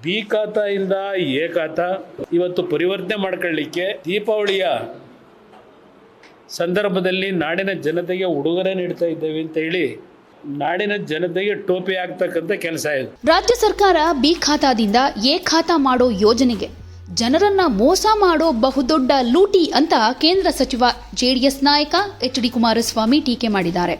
B ಖಾತಾಯಿಂದ A ಖಾತಾ ಇವತ್ತು ಪರಿವರ್ತನೆ ಮಾಡ್ಕೊಳ್ಳಿಕ್ಕೆ ದೀಪಾವಳಿಯ ಸಂದರ್ಭದಲ್ಲಿ ನಾಡಿನ ಜನತೆಗೆ ಉಡುಗೊರೆ ನೀಡ್ತಾ ಇದ್ದೇವೆ ಅಂತ ಹೇಳಿ ನಾಡಿನ ಜನತೆಗೆ ಟೋಪಿ ಆಗ್ತಕ್ಕಂಥ ಕೆಲಸ ಇದು. ರಾಜ್ಯ ಸರ್ಕಾರ ಬಿ ಖಾತಾದಿಂದ ಎ ಖಾತಾ ಮಾಡೋ ಯೋಜನೆಗೆ ಜನರನ್ನ ಮೋಸ ಮಾಡೋ ಬಹುದೊಡ್ಡ ಲೂಟಿ ಅಂತ ಕೇಂದ್ರ ಸಚಿವ ಜೆಡಿಎಸ್ ನಾಯಕ ಎಚ್.ಡಿ. ಕುಮಾರಸ್ವಾಮಿ ಟೀಕೆ ಮಾಡಿದ್ದಾರೆ.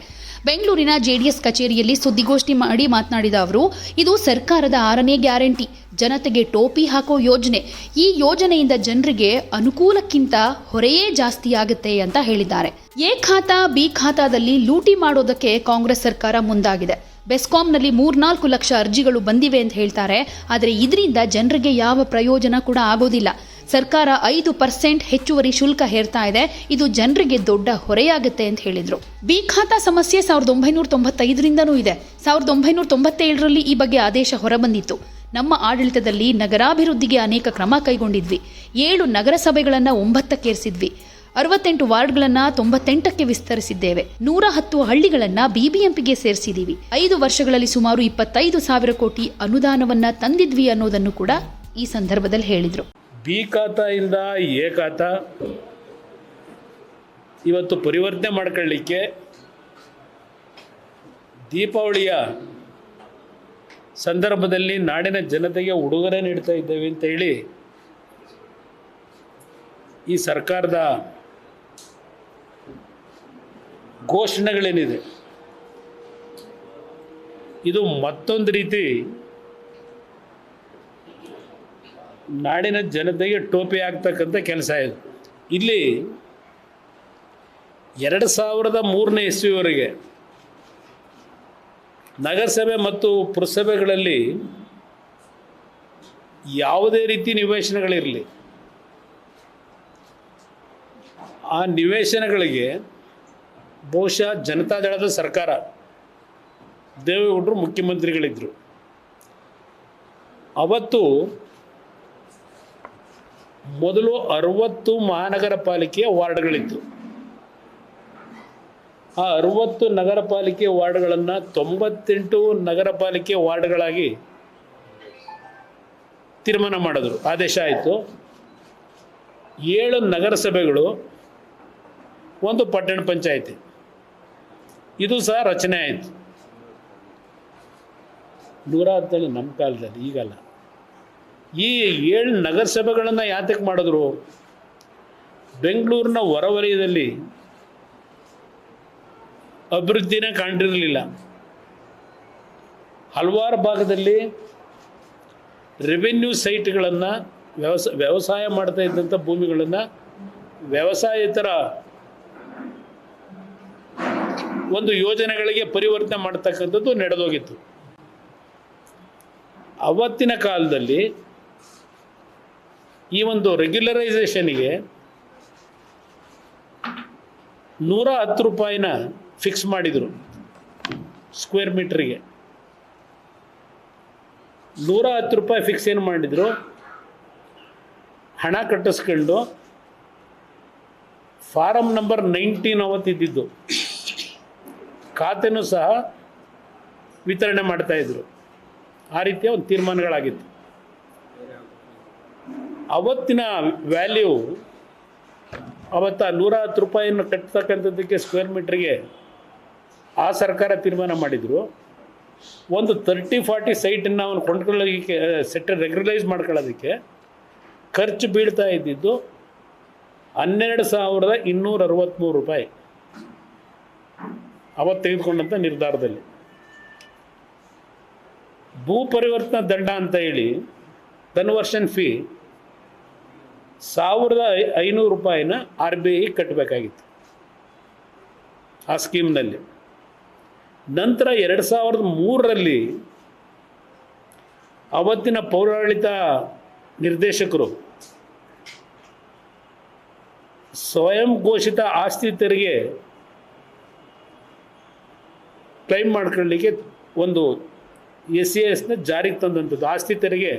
ಬೆಂಗಳೂರಿನ ಜೆಡಿಎಸ್ ಕಚೇರಿಯಲ್ಲಿ ಸುದ್ದಿಗೋಷ್ಠಿ ಮಾಡಿ ಮಾತನಾಡಿದ ಅವರು, ಇದು ಸರ್ಕಾರದ 6ನೇ ಗ್ಯಾರಂಟಿ, ಜನತೆಗೆ ಟೋಪಿ ಹಾಕೋ ಯೋಜನೆ. ಈ ಯೋಜನೆಯಿಂದ ಜನರಿಗೆ ಅನುಕೂಲಕ್ಕಿಂತ ಹೊರೆಯೇ ಜಾಸ್ತಿ ಆಗುತ್ತೆ ಅಂತ ಹೇಳಿದ್ದಾರೆ. ಎ ಖಾತಾ ಬಿ ಖಾತಾದಲ್ಲಿ ಲೂಟಿ ಮಾಡೋದಕ್ಕೆ ಕಾಂಗ್ರೆಸ್ ಸರ್ಕಾರ ಮುಂದಾಗಿದೆ. ಬೆಸ್ಕಾಂನಲ್ಲಿ 3-4 ಲಕ್ಷ ಅರ್ಜಿಗಳು ಬಂದಿವೆ ಅಂತ ಹೇಳ್ತಾರೆ. ಆದರೆ ಇದರಿಂದ ಜನರಿಗೆ ಯಾವ ಪ್ರಯೋಜನ ಕೂಡ ಆಗೋದಿಲ್ಲ. ಸರ್ಕಾರ 5% ಹೆಚ್ಚುವರಿ ಶುಲ್ಕ ಹೇರ್ತಾ ಇದೆ. ಇದು ಜನರಿಗೆ ದೊಡ್ಡ ಹೊರೆಯಾಗುತ್ತೆ ಅಂತ ಹೇಳಿದ್ರು. ಬಿ ಖಾತಾ ಸಮಸ್ಯೆ 1995ರಿಂದನೂ ಇದೆ. 1997ರಲ್ಲಿ ಈ ಬಗ್ಗೆ ಆದೇಶ ಹೊರಬಂದಿತ್ತು. ನಮ್ಮ ಆಡಳಿತದಲ್ಲಿ ನಗರಾಭಿವೃದ್ಧಿಗೆ ಅನೇಕ ಕ್ರಮ ಕೈಗೊಂಡಿದ್ವಿ. 7 ನಗರಸಭೆಗಳನ್ನು 9ಕ್ಕೇರಿಸಿದ್ವಿ. 68 ವಾರ್ಡ್ಗಳನ್ನು 98ಕ್ಕೆ ವಿಸ್ತರಿಸಿದ್ದೇವೆ. 110 ಹಳ್ಳಿಗಳನ್ನು ಬಿಬಿಎಂಪಿಗೆ ಸೇರಿಸಿದ್ದೀವಿ. 5 ವರ್ಷಗಳಲ್ಲಿ ಸುಮಾರು 25,000 ಕೋಟಿ ಅನುದಾನವನ್ನ ತಂದಿದ್ವಿ ಅನ್ನೋದನ್ನು ಕೂಡ ಈ ಸಂದರ್ಭದಲ್ಲಿ ಹೇಳಿದ್ರು. ಬಿ ಖಾತಾಯಿಂದ ಎ ಖಾತಾ ಇವತ್ತು ಪರಿವರ್ತನೆ ಮಾಡ್ಕೊಳ್ಳಿಕ್ಕೆ ದೀಪಾವಳಿಯ ಸಂದರ್ಭದಲ್ಲಿ ನಾಡಿನ ಜನತೆಗೆ ಉಡುಗೊರೆ ನೀಡ್ತಾ ಇದ್ದೇವೆ ಅಂತ ಹೇಳಿ ಈ ಸರ್ಕಾರದ ಘೋಷಣೆಗಳೇನಿದೆ ಇದು ಮತ್ತೊಂದು ರೀತಿ ನಾಡಿನ ಜನತೆಗೆ ಟೋಪಿ ಆಗ್ತಕ್ಕಂಥ ಕೆಲಸ ಇದು. ಇಲ್ಲಿ 2003ನೇ ಇಸ್ವಿವರೆಗೆ ನಗರಸಭೆ ಮತ್ತು ಪುರಸಭೆಗಳಲ್ಲಿ ಯಾವುದೇ ರೀತಿ ನಿವೇಶನಗಳಿರಲಿ, ಆ ನಿವೇಶನಗಳಿಗೆ ಬಹುಶಃ ಜನತಾದಳದ ಸರ್ಕಾರ, ದೇವೇಗೌಡರು ಮುಖ್ಯಮಂತ್ರಿಗಳಿದ್ದರು. ಅವತ್ತು ಮೊದಲು 60 ಮಹಾನಗರ ಪಾಲಿಕೆಯ ವಾರ್ಡ್ಗಳಿತ್ತು. ಆ 60 ನಗರ ಪಾಲಿಕೆ ವಾರ್ಡ್ಗಳನ್ನು 98 ನಗರ ಪಾಲಿಕೆ ವಾರ್ಡ್ಗಳಾಗಿ ತೀರ್ಮಾನ ಮಾಡಿದ್ರು, ಆದೇಶ ಆಯಿತು. 7 ನಗರಸಭೆಗಳು, 1 ಪಟ್ಟಣ ಪಂಚಾಯಿತಿ, ಇದು ಸಹ ರಚನೆ ಆಯಿತು. 117 ನಮ್ಮ ಕಾಲದಲ್ಲಿ, ಈಗಲ್ಲ. ಈ 7 ನಗರಸಭೆಗಳನ್ನು ಯಾತಕ್ಕೆ ಮಾಡಿದ್ರು? ಬೆಂಗಳೂರಿನ ಹೊರವಲಯದಲ್ಲಿ ಅಭಿವೃದ್ಧಿನೇ ಕಾಣಿರಲಿಲ್ಲ. ಹಲವಾರು ಭಾಗದಲ್ಲಿ ರೆವೆನ್ಯೂ ಸೈಟ್ಗಳನ್ನು, ವ್ಯವಸಾಯ ಮಾಡ್ತಾ ಇದ್ದಂಥ ಭೂಮಿಗಳನ್ನು ವ್ಯವಸಾಯೇತರ ಒಂದು ಯೋಜನೆಗಳಿಗೆ ಪರಿವರ್ತನೆ ಮಾಡ್ತಕ್ಕಂಥದ್ದು ನಡೆದೋಗಿತ್ತು. ಅವತ್ತಿನ ಕಾಲದಲ್ಲಿ ಈ ಒಂದು ರೆಗ್ಯುಲರೈಸೇಷನ್ಗೆ 110 ರೂಪಾಯಿನ ಫಿಕ್ಸ್ ಮಾಡಿದರು ಸ್ಕ್ವೇರ್ ಮೀಟ್ರಿಗೆ. 110 ರೂಪಾಯಿ ಫಿಕ್ಸ್ ಏನು ಮಾಡಿದರು, ಹಣ ಕಟ್ಟಿಸ್ಕೊಂಡು ಫಾರಮ್ ನಂಬರ್ 19 ಅವತ್ತಿದ್ದು ಖಾತೆನೂ ಸಹ ವಿತರಣೆ ಮಾಡ್ತಾಯಿದ್ರು. ಆ ರೀತಿಯ ಒಂದು ತೀರ್ಮಾನಗಳಾಗಿತ್ತು. ಅವತ್ತಿನ ವ್ಯಾಲ್ಯೂ, ಅವತ್ತು 110 ರೂಪಾಯಿಯನ್ನು ಕಟ್ತಕ್ಕಂಥದ್ದಕ್ಕೆ ಸ್ಕ್ವೇರ್ ಮೀಟ್ರಿಗೆ ಆ ಸರ್ಕಾರ ತೀರ್ಮಾನ ಮಾಡಿದರು. ಒಂದು 30-40 ಸೈಟನ್ನು ಅವನು ಕೊಂಡ್ಕೊಳ್ಳೋದಕ್ಕೆ, ರೆಗ್ಯುಲರೈಸ್ ಮಾಡ್ಕೊಳ್ಳೋದಕ್ಕೆ ಖರ್ಚು ಬೀಳ್ತಾ ಇದ್ದಿದ್ದು 12,263 ರೂಪಾಯಿ ಅವತ್ತು ತೆಗೆದುಕೊಂಡಂಥ ನಿರ್ಧಾರದಲ್ಲಿ. ಭೂ ಪರಿವರ್ತನಾ ದಂಡ ಅಂತ ಹೇಳಿ ಕನ್ವರ್ಷನ್ ಫೀ 1,500 ರೂಪಾಯಿನ RBI ಕಟ್ಟಬೇಕಾಗಿತ್ತು ಆ ಸ್ಕೀಮ್ನಲ್ಲಿ. ನಂತರ 2003ರಲ್ಲಿ ಅವತ್ತಿನ ಪೌರಾಡಳಿತ ನಿರ್ದೇಶಕರು ಸ್ವಯಂ ಘೋಷಿತ ಆಸ್ತಿ ತೆರಿಗೆ ಕ್ಲೈಮ್ ಮಾಡ್ಕೊಳ್ಳಿಕ್ಕೆ ಒಂದು SASನ ಜಾರಿಗೆ ತಂದಂಥದ್ದು, ಆಸ್ತಿ ತೆರಿಗೆ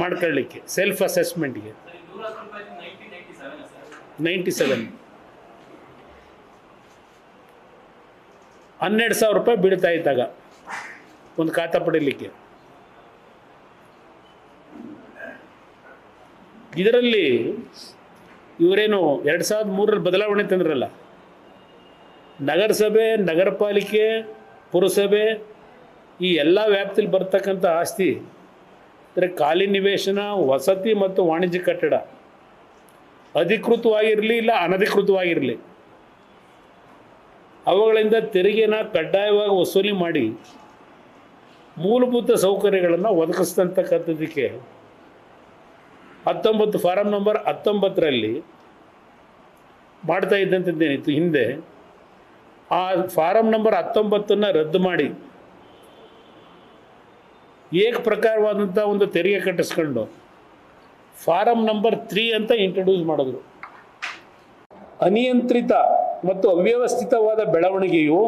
ಮಾಡ್ಕೊಳ್ಳಿಕ್ಕೆ, ಸೆಲ್ಫ್ ಅಸೆಸ್ಮೆಂಟ್ಗೆ. 97 12,000 ರೂಪಾಯಿ ಬೀಳ್ತಾ ಇದ್ದಾಗ ಒಂದು ಖಾತಾ ಪಡೀಲಿಕ್ಕೆ. ಇದರಲ್ಲಿ ಇವರೇನು 2003 ಬದಲಾವಣೆ ತಂದ್ರಲ್ಲ, ನಗರಸಭೆ, ನಗರ ಪಾಲಿಕೆ, ಪುರಸಭೆ ಈ ಎಲ್ಲ ವ್ಯಾಪ್ತಿಯಲ್ಲಿ ಬರ್ತಕ್ಕಂಥ ಆಸ್ತಿ ಅಂದರೆ ಖಾಲಿ ನಿವೇಶನ, ವಸತಿ ಮತ್ತು ವಾಣಿಜ್ಯ ಕಟ್ಟಡ ಅಧಿಕೃತವಾಗಿರಲಿ ಇಲ್ಲ ಅನಧಿಕೃತವಾಗಿರಲಿ ಅವುಗಳಿಂದ ತೆರಿಗೆನ ಕಡ್ಡಾಯವಾಗಿ ವಸೂಲಿ ಮಾಡಿ ಮೂಲಭೂತ ಸೌಕರ್ಯಗಳನ್ನು ಒದಗಿಸ್ತಕ್ಕಂಥದ್ದಕ್ಕೆ 19 ಫಾರಂ ನಂಬರ್ 19ರಲ್ಲಿ ಮಾಡ್ತಾ ಇದ್ದಂಥದ್ದೇನಿತ್ತು ಹಿಂದೆ, ಆ ಫಾರಂ ನಂಬರ್ 19ನ್ನು ರದ್ದು ಮಾಡಿ ಏಕ ಪ್ರಕಾರವಾದಂಥ ಒಂದು ತೆರಿಗೆ ಕಟ್ಟಿಸ್ಕೊಂಡು ಫಾರಂ ನಂಬರ್ 3 ಅಂತ ಇಂಟ್ರೊಡ್ಯೂಸ್ ಮಾಡಿದ್ರು. ಅನಿಯಂತ್ರಿತ ಮತ್ತು ಅವ್ಯವಸ್ಥಿತವಾದ ಬೆಳವಣಿಗೆಯು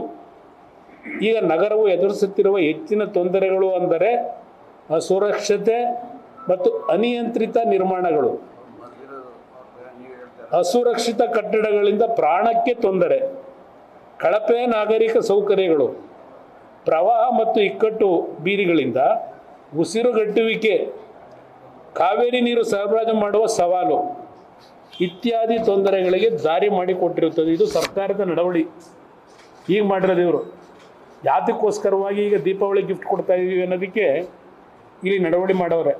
ಈಗ ನಗರವು ಎದುರಿಸುತ್ತಿರುವ ಹೆಚ್ಚಿನ ತೊಂದರೆಗಳು ಅಂದರೆ ಅಸುರಕ್ಷತೆ ಮತ್ತು ಅನಿಯಂತ್ರಿತ ನಿರ್ಮಾಣಗಳು, ಅಸುರಕ್ಷಿತ ಕಟ್ಟಡಗಳಿಂದ ಪ್ರಾಣಕ್ಕೆ ತೊಂದರೆ, ಕಳಪೆ ನಾಗರಿಕ ಸೌಕರ್ಯಗಳು, ಪ್ರವಾಹ ಮತ್ತು ಇಕ್ಕಟ್ಟು ಬೀದಿಗಳಿಂದ ಉಸಿರುಗಟ್ಟುವಿಕೆ, ಕಾವೇರಿ ನೀರು ಸರಬರಾಜು ಮಾಡುವ ಸವಾಲು ಇತ್ಯಾದಿ ತೊಂದರೆಗಳಿಗೆ ದಾರಿ ಮಾಡಿಕೊಟ್ಟಿರುತ್ತದೆ. ಇದು ಸರ್ಕಾರದ ನಡವಳಿ. ಈಗ ಮಾಡಿರೋದು ಇವರು ಯಾತಕ್ಕೋಸ್ಕರವಾಗಿ ಈಗ ದೀಪಾವಳಿ ಗಿಫ್ಟ್ ಕೊಡ್ತಾ ಇದ್ದೀವಿ ಅನ್ನೋದಕ್ಕೆ ಇಲ್ಲಿ ನಡವಳಿ ಮಾಡವ್ರೆ.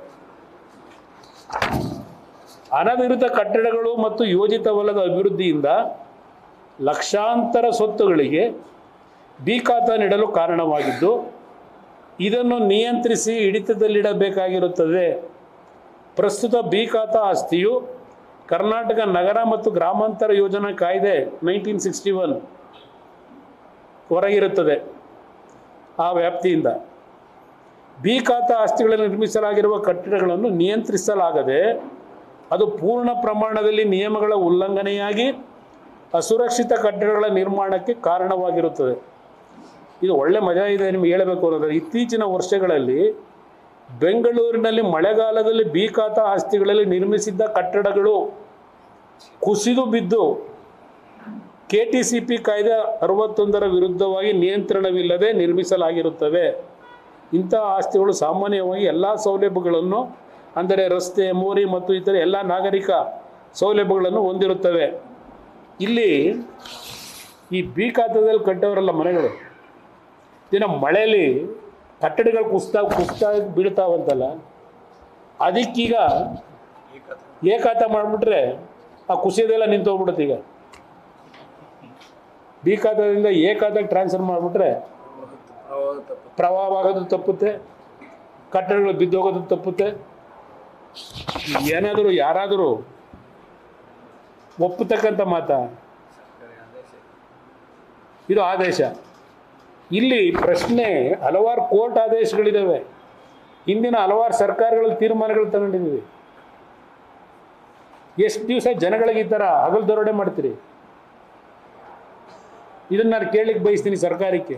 ಅನಧಿಕೃತ ಕಟ್ಟಡಗಳು ಮತ್ತು ಯೋಜಿತವಲ್ಲದ ಅಭಿವೃದ್ಧಿಯಿಂದ ಲಕ್ಷಾಂತರ ಸ್ವತ್ತುಗಳಿಗೆ ಬಿ ಖಾತಾ ನೀಡಲು ಕಾರಣವಾಗಿದ್ದು, ಇದನ್ನು ನಿಯಂತ್ರಿಸಿ ಹಿಡಿತದಲ್ಲಿಡಬೇಕಾಗಿರುತ್ತದೆ. ಪ್ರಸ್ತುತ ಬಿ ಖಾತಾ ಆಸ್ತಿಯು ಕರ್ನಾಟಕ ನಗರ ಮತ್ತು ಗ್ರಾಮಾಂತರ ಯೋಜನಾ ಕಾಯ್ದೆ 1961 ಹೊರಗಿರುತ್ತದೆ. ಆ ವ್ಯಾಪ್ತಿಯಿಂದ ಬಿ ಖಾತಾ ಆಸ್ತಿಗಳಲ್ಲಿ ನಿರ್ಮಿಸಲಾಗಿರುವ ಕಟ್ಟಡಗಳನ್ನು ನಿಯಂತ್ರಿಸಲಾಗದೆ ಅದು ಪೂರ್ಣ ಪ್ರಮಾಣದಲ್ಲಿ ನಿಯಮಗಳ ಉಲ್ಲಂಘನೆಯಾಗಿ ಅಸುರಕ್ಷಿತ ಕಟ್ಟಡಗಳ ನಿರ್ಮಾಣಕ್ಕೆ ಕಾರಣವಾಗಿರುತ್ತದೆ. ಇದು ಒಳ್ಳೆ ಮಜಾ ಇದೆ ನಿಮ್ಗೆ ಹೇಳಬೇಕು ಅನ್ನೋದ್ರೆ, ಇತ್ತೀಚಿನ ವರ್ಷಗಳಲ್ಲಿ ಬೆಂಗಳೂರಿನಲ್ಲಿ ಮಳೆಗಾಲದಲ್ಲಿ ಬಿ ಖಾತಾ ಆಸ್ತಿಗಳಲ್ಲಿ ನಿರ್ಮಿಸಿದ್ದ ಕಟ್ಟಡಗಳು ಕುಸಿದು ಬಿದ್ದು KTCP ಕಾಯ್ದೆ 61ರ ವಿರುದ್ಧವಾಗಿ ನಿಯಂತ್ರಣವಿಲ್ಲದೆ ನಿರ್ಮಿಸಲಾಗಿರುತ್ತವೆ. ಇಂತಹ ಆಸ್ತಿಗಳು ಸಾಮಾನ್ಯವಾಗಿ ಎಲ್ಲ ಸೌಲಭ್ಯಗಳನ್ನು ಅಂದರೆ ರಸ್ತೆ, ಮೋರಿ ಮತ್ತು ಇತರ ಎಲ್ಲ ನಾಗರಿಕ ಸೌಲಭ್ಯಗಳನ್ನು ಹೊಂದಿರುತ್ತವೆ. ಇಲ್ಲಿ ಈ ಬಿ ಖಾತಾದಲ್ಲಿ ಕಟ್ಟೋರಲ್ಲ ಮನೆಗಳು, ದಿನ ಮಳೆಯಲ್ಲಿ ಕಟ್ಟಡಗಳು ಕುಸ್ತಾ ಬೀಳ್ತಾವಂತಲ್ಲ, ಅದಕ್ಕೀಗ ಎ ಖಾತಾ ಮಾಡಿಬಿಟ್ರೆ ಆ ಕುಸಿಯೋದೆಲ್ಲ ನಿಂತೋಗ್ಬಿಡುತ್ತೆ. ಈಗ ಬಿ ಖಾತಾದಿಂದ ಎ ಖಾತಾಗೆ ಟ್ರಾನ್ಸ್ಫರ್ ಮಾಡಿಬಿಟ್ರೆ ಪ್ರವಾಹ ಆಗೋದು ತಪ್ಪುತ್ತೆ, ಕಟ್ಟಡಗಳು ಬಿದ್ದೋಗೋದು ತಪ್ಪುತ್ತೆ. ಏನಾದರೂ ಯಾರಾದರೂ ಒಪ್ಪತಕ್ಕಂಥ ಮಾತಾ ಇದು ಆದೇಶ. ಇಲ್ಲಿ ಪ್ರಶ್ನೆ, ಹಲವಾರು ಕೋರ್ಟ್ ಆದೇಶಗಳಿದ್ದಾವೆ, ಹಿಂದಿನ ಹಲವಾರು ಸರ್ಕಾರಗಳ ತೀರ್ಮಾನಗಳು ತಗೊಂಡಿದ್ದೀವಿ. ಎಷ್ಟು ದಿವಸ ಜನಗಳಿಗೆ ಈ ಥರ ಹಗಲು ದರೋಡೆ ಮಾಡ್ತೀರಿ? ಇದನ್ನು ನಾನು ಕೇಳಲಿಕ್ಕೆ ಬಯಸ್ತೀನಿ ಸರ್ಕಾರಕ್ಕೆ.